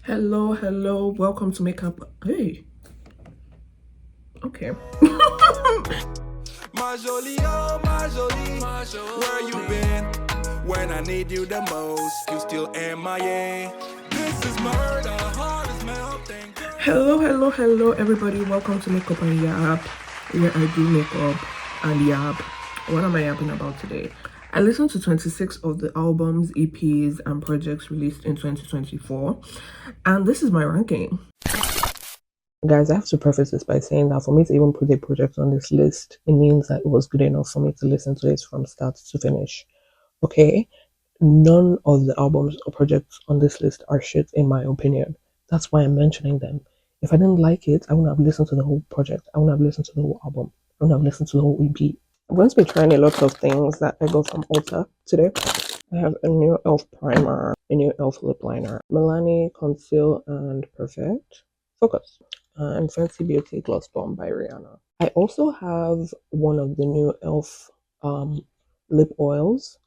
Hello, welcome to Makeup. Hey, okay. My jolie, oh my jolie, where you been? When I need you the most, you still MIA. This is murder, heart is melting. Hello, everybody. Welcome to Makeup and Yap, where I do makeup and yap. What am I yapping about today? I listened to 26 of the albums, EPs, and projects released in 2024, and this is my ranking. Guys, I have to preface this by saying that for me to even put a project on this list, it means that it was good enough for me to listen to it from start to finish. Okay? None of the albums or projects on this list are shit, in my opinion. That's why I'm mentioning them. If I didn't like it, I wouldn't have listened to the whole project. I wouldn't have listened to the whole album. I wouldn't have listened to the whole EP. I'm going to be trying a lot of things that I got from Ulta today. I have a new e.l.f. primer, a new e.l.f. lip liner, Milani Conceal and Perfect Focus, and Fenty Beauty Gloss Bomb by Rihanna. I also have one of the new e.l.f. Lip oils.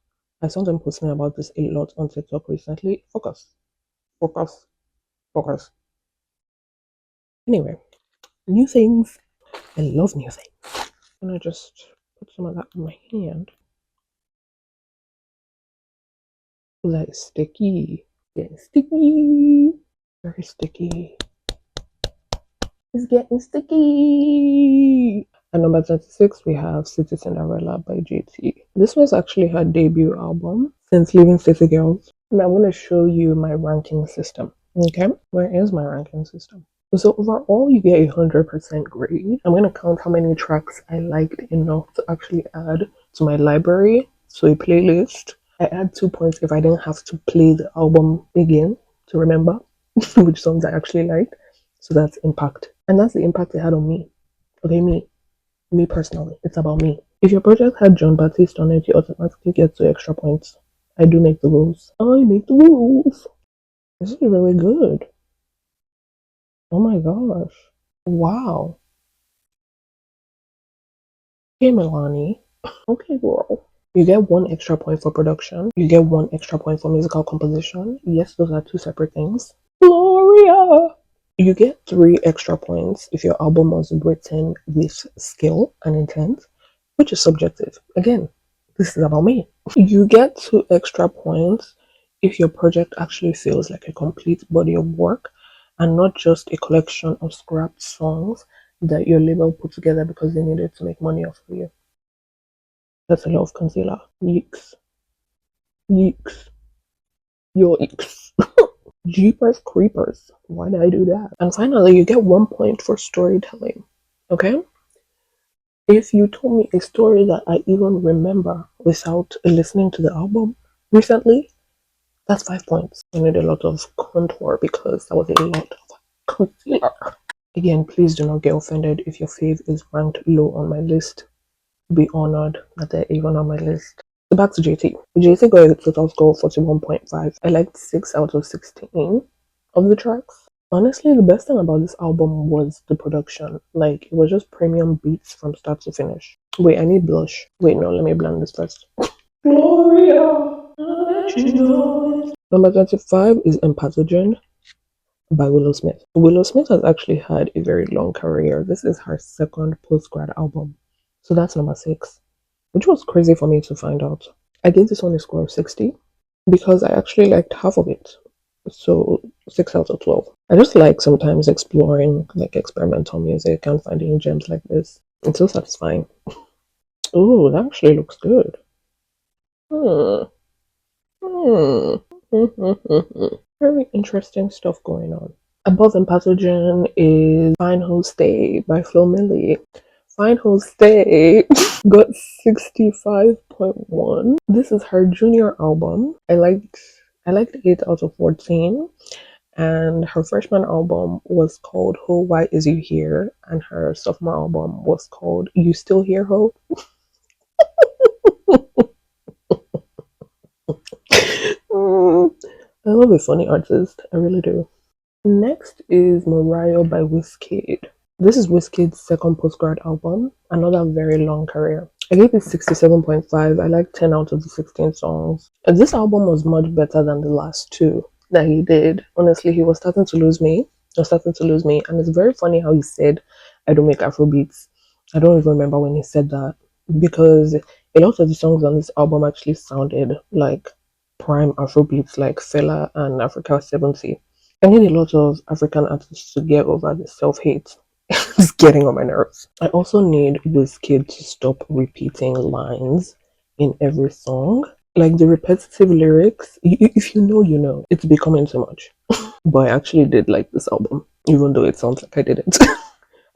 I saw them posting about this a lot on TikTok recently. Focus, focus. Anyway, new things. I love new things. I'm gonna just put some of that on my hand. Like sticky. Getting sticky. Very sticky. It's getting sticky. At number 26, we have City Cinderella by JT. This was actually her debut album since leaving City Girls. And I'm going to show you my ranking system. Okay, where is my ranking system? So overall, you get 100% grade. I'm going to count how many tracks I liked enough to actually add to my library, so a playlist. I add 2 points if I didn't have to play the album again to remember which songs I actually liked. So that's impact. And that's the impact it had on me. Okay, me personally. It's about me. If your project had John Baptiste on it, you automatically get 2 extra points. I do make the rules. I make the rules. This is really good. Oh my gosh. Wow. Okay, Milani. Okay, girl. You get 1 extra point for production. You get 1 extra point for musical composition. Yes, those are 2 separate things. Gloria! You get 3 extra points if your album was written with skill and intent, which is subjective. Again, this is about me. You get 2 extra points if your project actually feels like a complete body of work and not just a collection of scrapped songs that your label put together because they needed to make money off of you. That's a lot of concealer. Yeeks. Yeeks. Yoicks. Jeepers creepers. Why did I do that? And finally, you get 1 point for storytelling. Okay? If you told me a story that I even remember without listening to the album recently, that's 5 points. I need a lot of contour because that was a lot of concealer. Again, please do not get offended if your fave is ranked low on my list. Be honored that they're even on my list. So back to JT. JT got a total score of 41.5. I liked 6 out of 16 of the tracks. Honestly, the best thing about this album was the production. Like, it was just premium beats from start to finish. Wait, I need blush. Wait, no, let me blend this first. Gloria, I'll let you know. Number 25 is Empathogen by Willow Smith. Willow Smith has actually had a very long career. This is her second post-grad album. So that's number 6, which was crazy for me to find out. I gave this one a score of 60 because I actually liked half of it. So 6 out of 12. I just like sometimes exploring like experimental music and finding gems like this. It's so satisfying. Oh, that actually looks good. Very interesting stuff going on. Above Empathogen is Fine Who Stay by Flo Milli. Fine Who Stay got 65.1. This is her junior album. I liked 8 out of 14. And her freshman album was called Ho, Why Is You Here? And her sophomore album was called You Still Here, Ho? I love a funny artist. I really do. Next is Mariah by Wizkid. This is Wizkid's second postgrad album. Another very long career. I gave it 67.5. I like 10 out of the 16 songs. And this album was much better than the last 2. that he did. Honestly, he was starting to lose me. He was starting to lose me. And it's very funny how he said, I don't make Afro beats. I don't even remember when he said that because a lot of the songs on this album actually sounded like prime Afro beats, like Fela and Africa 70. I need a lot of African artists to get over the self hate. It's getting on my nerves. I also need Wizkid to stop repeating lines in every song. Like the repetitive lyrics, if you know, you know. It's becoming too much. But I actually did like this album, even though it sounds like I didn't.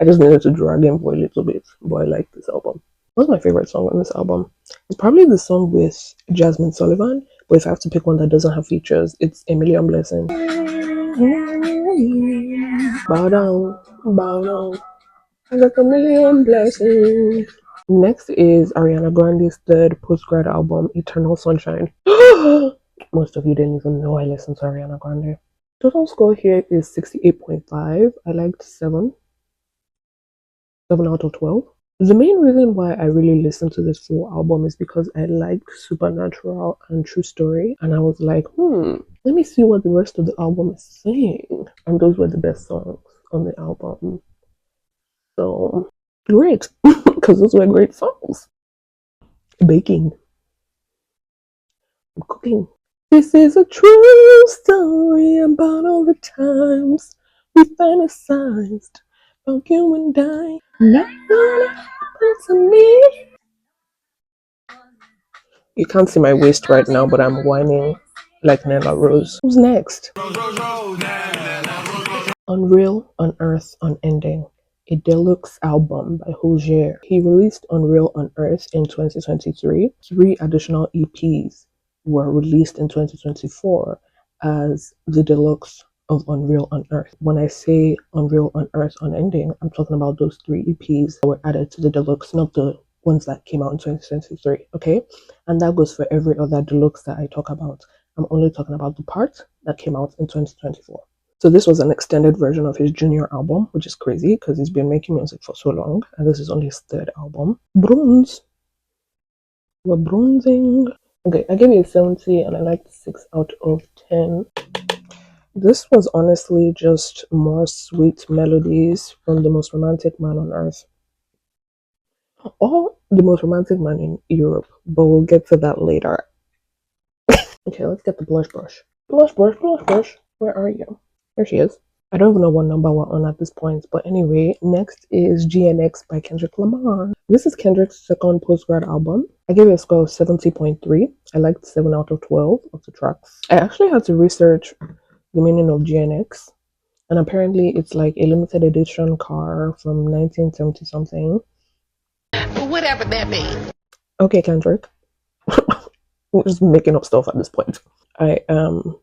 I just needed to drag him for a little bit, but I like this album. What's my favorite song on this album? It's probably the song with Jasmine Sullivan, but if I have to pick one that doesn't have features, it's A Million Blessings. Bow down, bow down. I got a million blessings. Next is Ariana Grande's third post-grad album, Eternal Sunshine. Most of you didn't even know I listened to Ariana Grande. Total score here is 68.5. I liked 7 out of 12. The main reason why I really listened to this full album is because I liked Supernatural and True Story, and I was like, let me see what the rest of the album is saying. And those were the best songs on the album. So, great, because those were great songs. Baking, cooking. This is a true story about all the times we fantasized about you and I. Not gonna happen to me. You can't see my waist right now, but I'm whining like Nella Rose. Who's next? Unreal, Unearth, Unending, a deluxe album by Hozier. He released Unreal Unearth in 2023. 3 additional EPs were released in 2024 as the deluxe of Unreal Unearth. When I say Unreal Unearth Unending, I'm talking about those 3 EPs that were added to the deluxe, not the ones that came out in 2023, okay? And that goes for every other deluxe that I talk about. I'm only talking about the part that came out in 2024. So this was an extended version of his junior album, which is crazy because he's been making music for so long, and this is only his 3rd album. Bronze. We're bronzing. Okay, I gave it a 70 and I liked 6 out of 10. This was honestly just more sweet melodies from The Most Romantic Man on Earth. Or The Most Romantic Man in Europe, but we'll get to that later. Okay, let's get the blush brush. Blush brush, blush brush. Where are you? There she is. I don't even know what number we're on at this point, but anyway, next is GNX by Kendrick Lamar. This is Kendrick's 2nd post-grad album. I gave it a score of 70.3. I liked 7 out of 12 of the tracks. I actually had to research the meaning of GNX, and apparently it's like a limited edition car from 1970 something. Whatever that means. Okay, Kendrick. I'm just making up stuff at this point. I am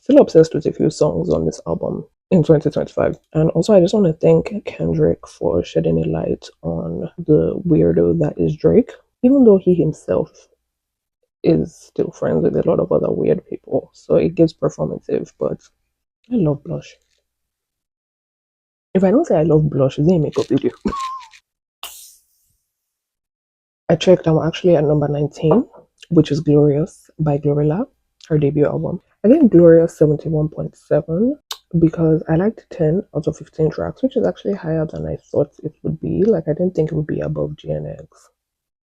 still obsessed with a few songs on this album in 2025. And also, I just want to thank Kendrick for shedding a light on the weirdo that is Drake, even though he himself is still friends with a lot of other weird people. So it gives performative, but I love Blush. If I don't say I love Blush, it's a makeup video. I checked, I'm actually at number 19, which is Glorious by Glorilla, her debut album. I gave Glorious 71.7 because I liked 10 out of 15 tracks, which is actually higher than I thought it would be. Like, I didn't think it would be above GNX.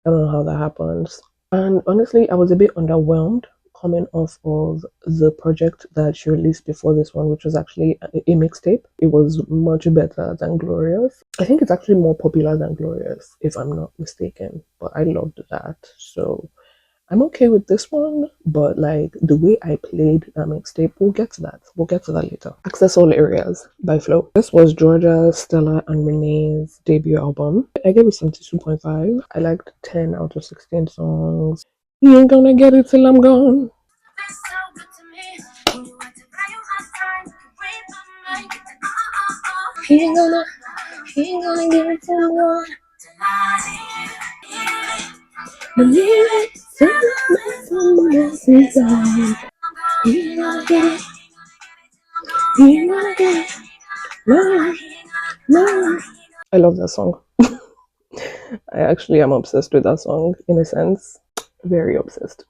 I don't know how that happens. And honestly, I was a bit underwhelmed coming off of the project that she released before this one, which was actually a mixtape. It was much better than Glorious. I think it's actually more popular than Glorious, if I'm not mistaken, but I loved that. So I'm okay with this one, but like the way I played that mixtape, we'll get to that. We'll get to that later. Access All Areas by Flo. This was Georgia, Stella, and Renee's debut album. I gave it 72.5. I liked 10 out of 16 songs. You ain't gonna get it till I'm gone. He ain't gonna get it till I'm gone. I love that song. I actually am obsessed with that song in a sense. Very obsessed.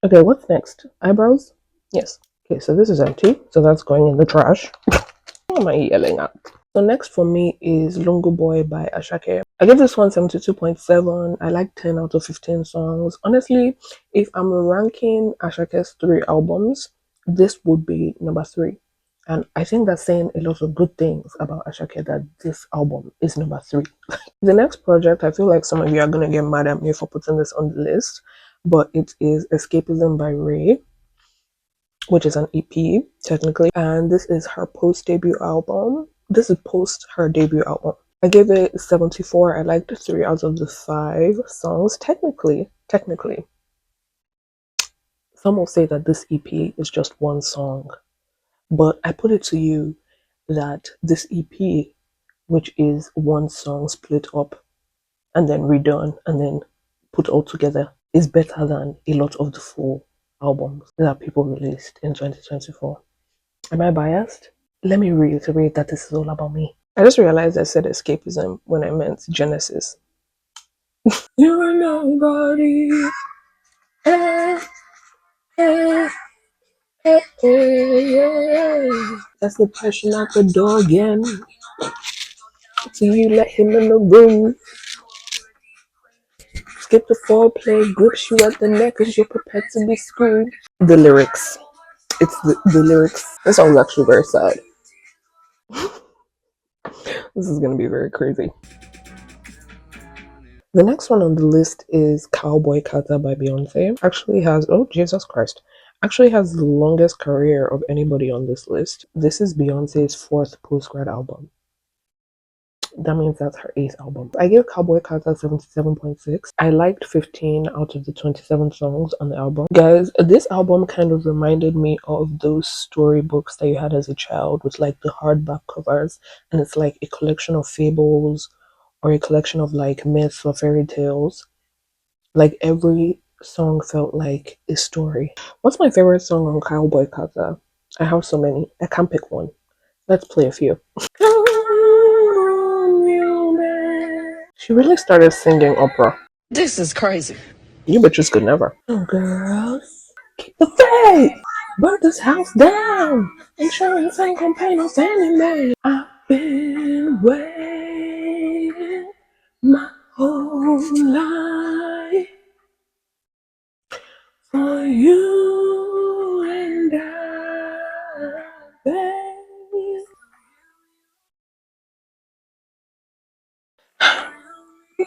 Okay, what's next? Eyebrows? Yes. Okay, so this is empty, so that's going in the trash. What am I yelling at? So next for me is Lungu Boy by Ashake. I give this one 72.7. I like 10 out of 15 songs. Honestly, if I'm ranking Ashake's 3 albums, this would be number 3. And I think that's saying a lot of good things about Ashake, that this album is number 3. The next project, I feel like some of you are going to get mad at me for putting this on the list, but it is Escapism by Ray, which is an EP technically, and this is her post debut album. This is post her debut album. I gave it 74. I liked 3 out of the 5 songs. Technically, some will say that this EP is just one song, but I put it to you that this EP, which is one song split up and then redone and then put all together, is better than a lot of the full albums that people released in 2024. Am I biased? Let me reiterate that this is all about me. I just realized I said escapism when I meant Genesis. You're nobody. Eh, eh, yeah. That's the passion at the door again. So you let him in the room. Skip the foreplay, grips you at the neck as you're prepared to be screwed. The lyrics. It's the lyrics. This song's actually very sad. This is gonna be very crazy. The next one on the list is Cowboy Carter by Beyonce. Actually has, oh Jesus Christ, actually has the longest career of anybody on this list. This is Beyonce's 4th postgrad album. That means that's her 8th album. I gave Cowboy Carter 77.6. I liked 15 out of the 27 songs on the album. Guys, this album kind of reminded me of those storybooks that you had as a child with like the hardback covers, and it's like a collection of fables or a collection of like myths or fairy tales. Like every song felt like a story. What's my favorite song on Cowboy Carter? I have so many. I can't pick one. Let's play a few. She really started singing opera. This is crazy. You bitches could never. Oh, girls, keep the faith. Burn this house down. Insurance ain't gonna pay no Fannie Mae. I've been waiting my whole life for you and I, babe.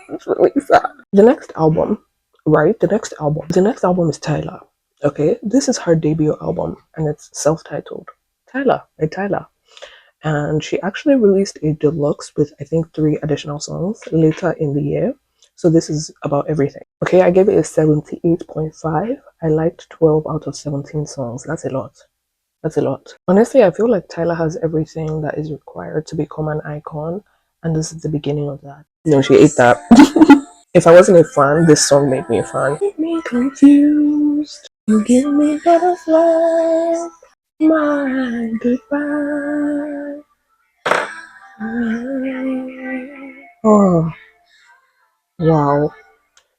It's really sad. The next album, right? The next album is Tyler. Okay, this is her debut album and it's self-titled Tyler by Tyler. And she actually released a deluxe with I think 3 additional songs later in the year. So this is about everything. Okay, I gave it a 78.5. I liked 12 out of 17 songs. That's a lot. That's a lot. Honestly, I feel like Tyler has everything that is required to become an icon, and this is the beginning of that. No, she ate that. If I wasn't a fan, this song made me a fan. Make me confused. You give me butterflies. My goodbye. Oh, wow.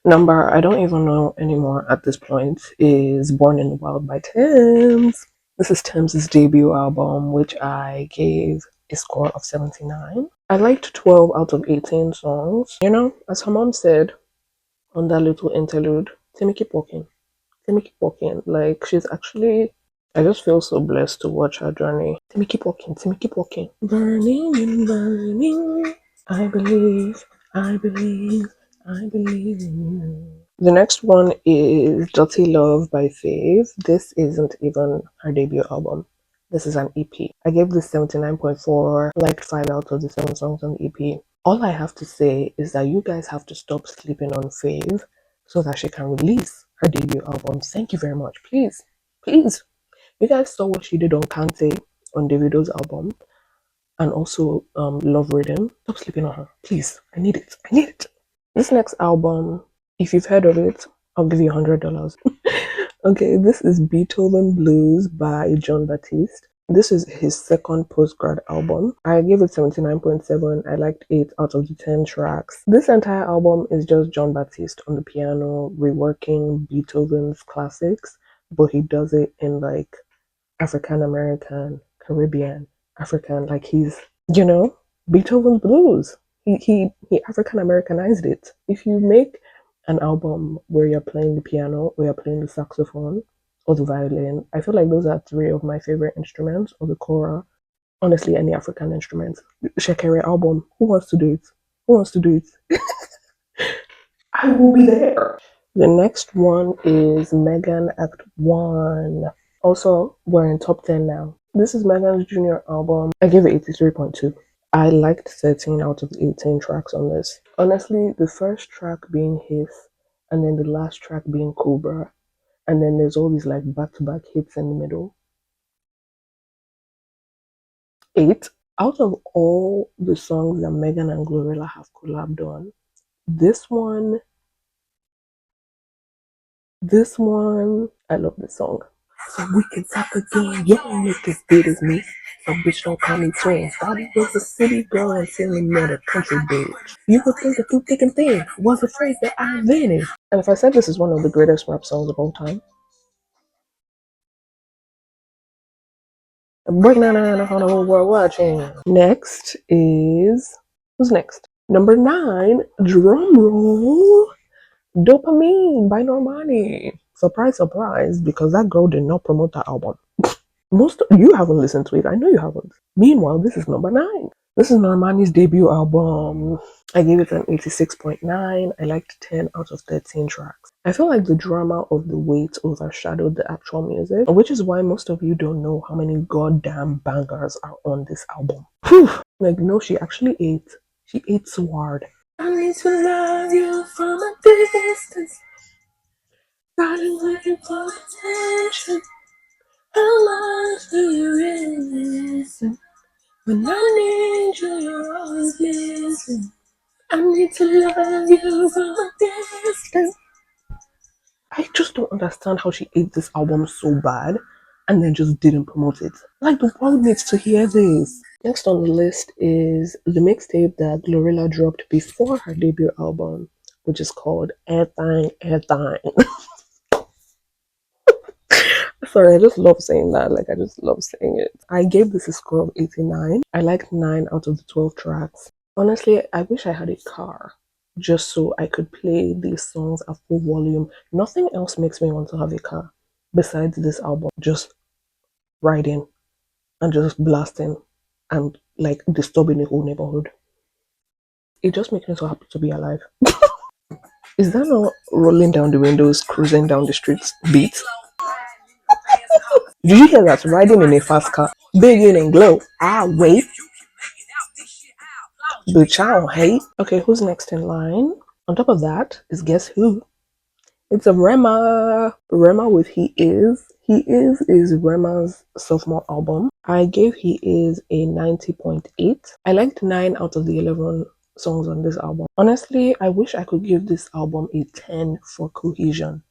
Number I don't even know anymore at this point is Born in the Wild by Thames. This is Thames's debut album, which I gave a score of 79. I liked 12 out of 18 songs. You know, as her mom said on that little interlude, Timmy keep walking. Timmy keep walking. Like she's actually, I just feel so blessed to watch her journey. Timmy keep walking. Timmy keep walking. Burning and burning. I believe. I believe. I believe in you. The next one is Dirty Love by Faith. This isn't even her debut album. This is an EP. I gave this 79.4, liked 5 out of the 7 songs on the EP. All I have to say is that you guys have to stop sleeping on Faith so that she can release her debut album. Thank you very much. Please, please. You guys saw what she did on Kante on Davido's album and also Love Rhythm. Stop sleeping on her. Please. I need it. I need it. This next album, if you've heard of it, I'll give you $100. Okay, this is Beethoven Blues by John Baptiste. This is his 2nd postgrad album. I gave it 79.7. I liked 8 out of the 10 tracks. This entire album is just John Baptiste on the piano reworking Beethoven's classics, but he does it in like African American, Caribbean, African, like he's, you know, Beethoven's blues. He African Americanized it. If you make an album where you're playing the piano, or you're playing the saxophone, or the violin, I feel like those are three of my favorite instruments, or the kora. Honestly, any African instrument. Shekere album. Who wants to do it? Who wants to do it? I will be there. The next one is Megan Act 1. Also, we're in top 10 now. This is Megan's junior album. I gave it 83.2. I liked 13 out of 18 tracks on this. Honestly, the first track being His, and then the last track being Cobra, and then there's all these like back-to-back hits in the middle. 8. Out of all the songs that Megan and Glorilla have collabed on, this one, I love this song. So we can talk again. You don't look as good as me. So bitch don't call me twin. Thought he was a city girl until he met a country bitch. You would think that through thick and thin was afraid that I vanished. And if I said this is one of the greatest rap songs of all time, breaking down the whole world watching. Next is who's next? Number 9, drum roll. Dopamine by Normani. Surprise, surprise, because that girl did not promote that album. Most of you haven't listened to it. I know you haven't. Meanwhile, this is number 9. This is Normani's debut album. I gave it an 86.9. I liked 10 out of 13 tracks. I feel like the drama of the weight overshadowed the actual music, which is why most of you don't know how many goddamn bangers are on this album. Whew. Like, no, she actually ate. She ate so hard. I need to love you from a distance. Starting looking for attention. How much do you really listen? When I need you, you're always missing. I need to love you from a distance. I just don't understand how she ate this album so bad and then just didn't promote it. Like, the world needs to hear this. Next on the list is the mixtape that Glorilla dropped before her debut album, which is called Airtime, Airtime. Sorry, I just love saying that. Like, I just love saying it. I gave this a score of 89. I liked 9 out of the 12 tracks. Honestly, I wish I had a car just so I could play these songs at full volume. Nothing else makes me want to have a car besides this album. Just riding and just blasting and like disturbing the whole neighborhood. It just makes me so happy to be alive. Is that not rolling down the windows, cruising down the streets beat? Did you hear that? Riding in a fast car, big in and glow. Ah, wait. Bitch, I don't hate. Okay, who's next in line? On top of that is guess who? It's a Rema. Rema with He Is. He is Rema's sophomore album. I gave He Is a 90.8. I liked 9 out of the 11 songs on this album. Honestly, I wish I could give this album a 10 for cohesion.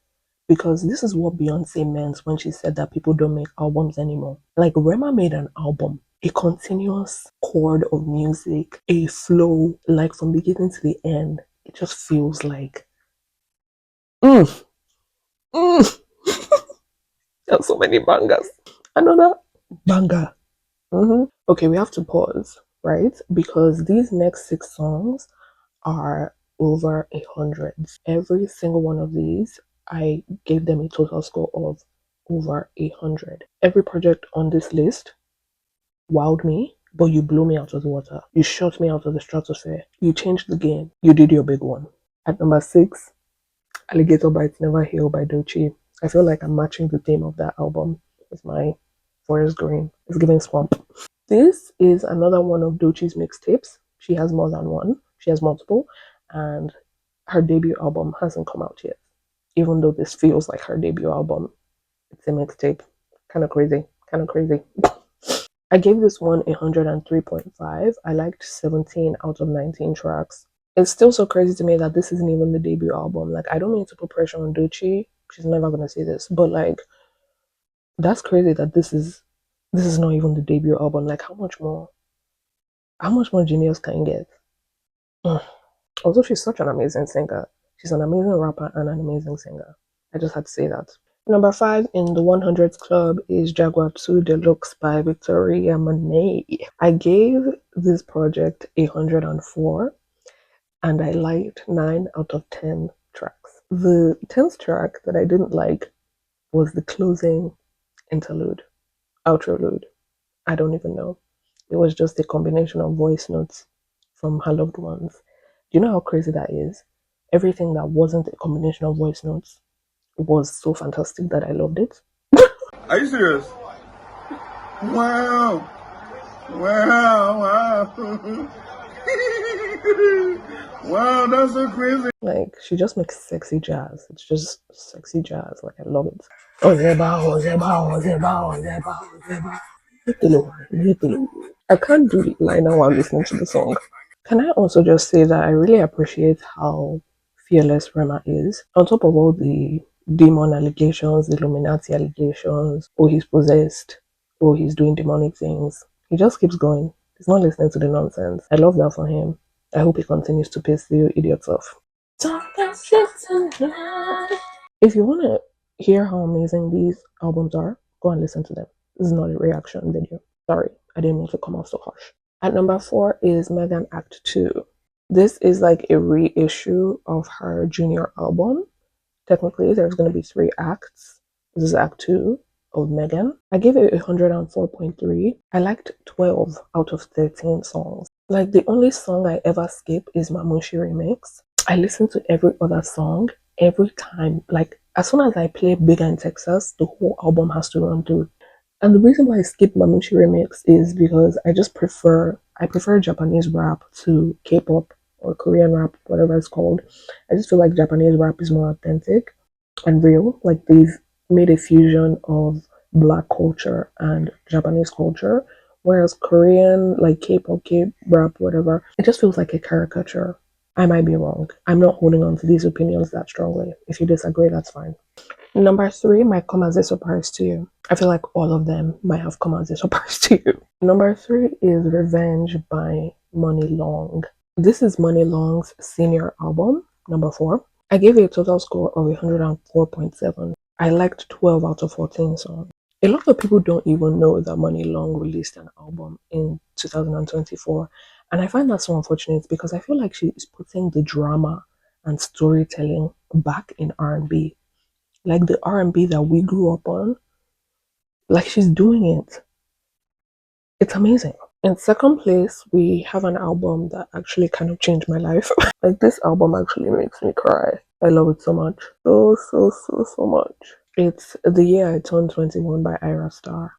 Because this is what Beyonce meant when she said that people don't make albums anymore. Like, Rema made an album, a continuous chord of music, a flow, like from beginning to the end. It just feels like, mm, mm. There's so many bangers. Another banger. Okay, we have to pause, right? Because these next 6 songs are over 100. Every single one of these, I gave them a total score of over 100. Every project on this list wowed me, but you blew me out of the water. You shot me out of the stratosphere. You changed the game. You did your big one. At number 6, Alligator Bites Never Heal by Doechii. I feel like I'm matching the theme of that album with my forest green. It's giving swamp. This is another one of Doechii's mixtapes. She has more than one. She has multiple. And her debut album hasn't come out yet. Even though this feels like her debut album, it's a mixtape. Kind of crazy. Kind of crazy. I gave this one 103.5. I liked 17 out of 19 tracks. It's still so crazy to me that this isn't even the debut album. Like, I don't mean to put pressure on Doechii. She's never gonna say this, but like, that's crazy that this is not even the debut album. Like, how much more genius can you get? Also, she's such an amazing singer. She's an amazing rapper and an amazing singer. I just had to say that. Number 5 in the 100th club is Jaguar 2 Deluxe by Victoria Monet. I gave this project 104 and I liked 9 out of 10 tracks. The 10th track that I didn't like was the closing interlude, outrolude. I don't even know. It was just a combination of voice notes from her loved ones. Do you know how crazy that is? Everything that wasn't a combination of voice notes was so fantastic that I loved it. Are you serious? Wow. Wow. Wow. Wow, that's so crazy. Like, she just makes sexy jazz. It's just sexy jazz. Like, I love it. Oh, Zeba, oh, Zeba, oh, Zeba, oh, Zeba, oh, Zeba. I can't do it right now while listening to the song. Can I also just say that I really appreciate how fearless Rema is? On top of all the demon allegations, the Illuminati allegations, oh, he's possessed, oh, he's doing demonic things, he just keeps going. He's not listening to the nonsense. I love that for him. I hope he continues to piss you idiots off. If you want to hear how amazing these albums are, go and listen to them. This is not a reaction video. Sorry, I didn't mean to come off so harsh. At number 4 is Megan Act 2. This is like a reissue of her junior album. Technically, there's going to be 3 acts. This is Act 2 of Megan. I gave it 104.3. I liked 12 out of 13 songs. Like, the only song I ever skip is Mamushi Remix. I listen to every other song every time. Like, as soon as I play Bigger in Texas, the whole album has to run through. And the reason why I skip Mamushi Remix is because I prefer Japanese rap to K-pop or Korean rap, whatever it's called. I just feel like Japanese rap is more authentic and real. Like, they've made a fusion of black culture and Japanese culture, whereas Korean, like K-pop, K-rap, whatever, it just feels like a caricature. I might be wrong. I'm not holding on to these opinions that strongly. If you disagree, that's fine. Number 3 might come as a surprise to you. I feel like all of them might have come as a surprise to you. Number 3 is Revenge by Money Long. This is Money Long's senior album, number 4. I gave it a total score of 104.7. I liked 12 out of 14 songs. A lot of people don't even know that Money Long released an album in 2024. And I find that so unfortunate because I feel like she is putting the drama and storytelling back in R&B. Like the R&B that we grew up on, like she's doing it. It's amazing. In second place, we have an album that actually kind of changed my life. Like, this album actually makes me cry. I love it so much. So much. It's The Year I Turned 21 by Ira Star.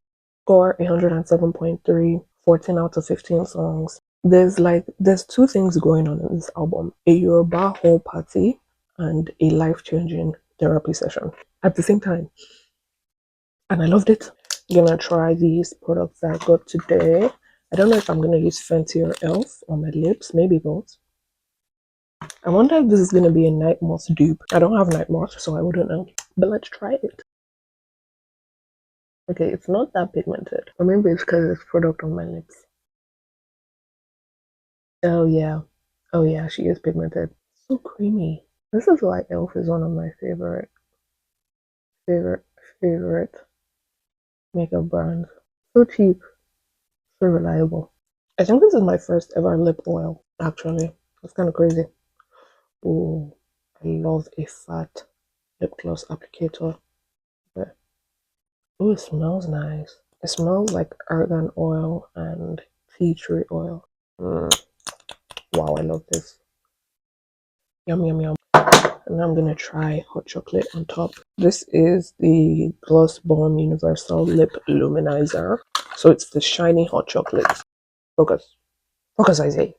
Score 107.3, 14 out of 15 songs. There's 2 things going on in this album. A Yoruba whole party and a life-changing therapy session at the same time. And I loved it. I'm gonna try these products that I got today. I don't know if I'm gonna use Fenty or Elf on my lips, maybe both. I wonder if this is gonna be a night moth dupe. I don't have night moth, so I wouldn't know. But let's try it. Okay, it's not that pigmented. Or maybe it's because it's product on my lips. Oh yeah. Oh yeah, she is pigmented. So creamy. This is why Elf is one of my favorite makeup brands. So cheap, so reliable. I think this is my first ever lip oil, actually. That's kind of crazy. Oh, I love a fat lip gloss applicator. But, oh, it smells nice. It smells like argan oil and tea tree oil. Wow, I love this. Yum, yum, yum. And I'm gonna try hot chocolate on top. This is the Gloss Bomb Universal Lip Luminizer. So it's the shiny hot chocolate. Focus. Focus, I say.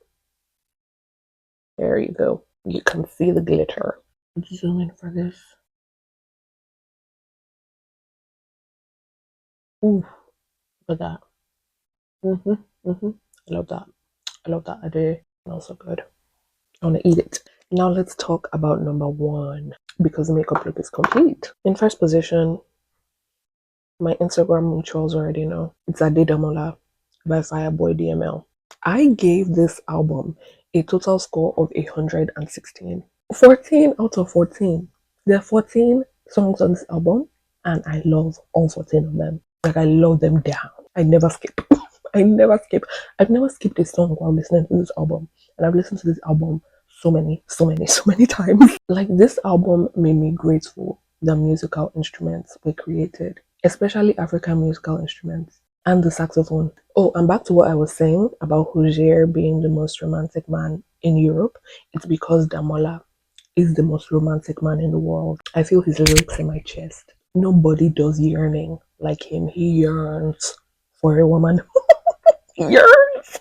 There you go. You can see the glitter. Zoom in for this. Ooh, look at that. I love that. I love that. I do. It smells so good. I want to eat it. Now let's talk about number 1 because the makeup look is complete. In first position, my Instagram mutuals already know. It's Adedamola by Fireboy DML. I gave this album a total score of 116. 14 out of 14. There are 14 songs on this album and I love all 14 of them. Like I love them down. I never skip. I never skip. I've never skipped a song while listening to this album, and I've listened to this album so many times. Like this album made me grateful that musical instruments were created, especially African musical instruments and the saxophone. Oh, and back to what I was saying about Roger being the most romantic man in Europe. It's because Damola is the most romantic man in the world. I feel his lyrics in my chest. Nobody does yearning like him. He yearns for a woman. Yearns.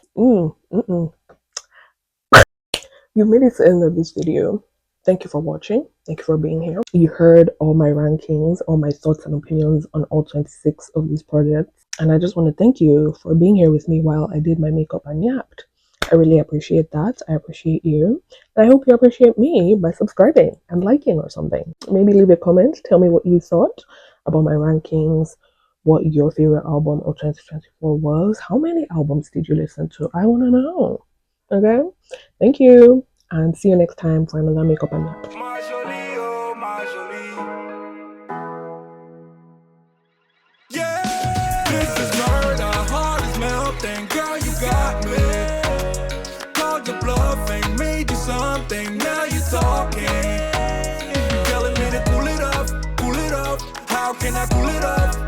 You made it to the end of this video. Thank you for watching. Thank you for being here. You heard all my rankings, all my thoughts and opinions on all 26 of these projects. And I just want to thank you for being here with me while I did my makeup and yapped. I really appreciate that. I appreciate you. And I hope you appreciate me by subscribing and liking or something. Maybe leave a comment. Tell me what you thought about my rankings, what your favorite album of 2024 was. How many albums did you listen to? I want to know. Okay? Thank you. And see you next time for another makeup and nap. Yeah, this is murder, heart is melting, girl, you got me. Called your bluff, ain't made you something, now you talking. Telling me to cool it off, how can I cool it off?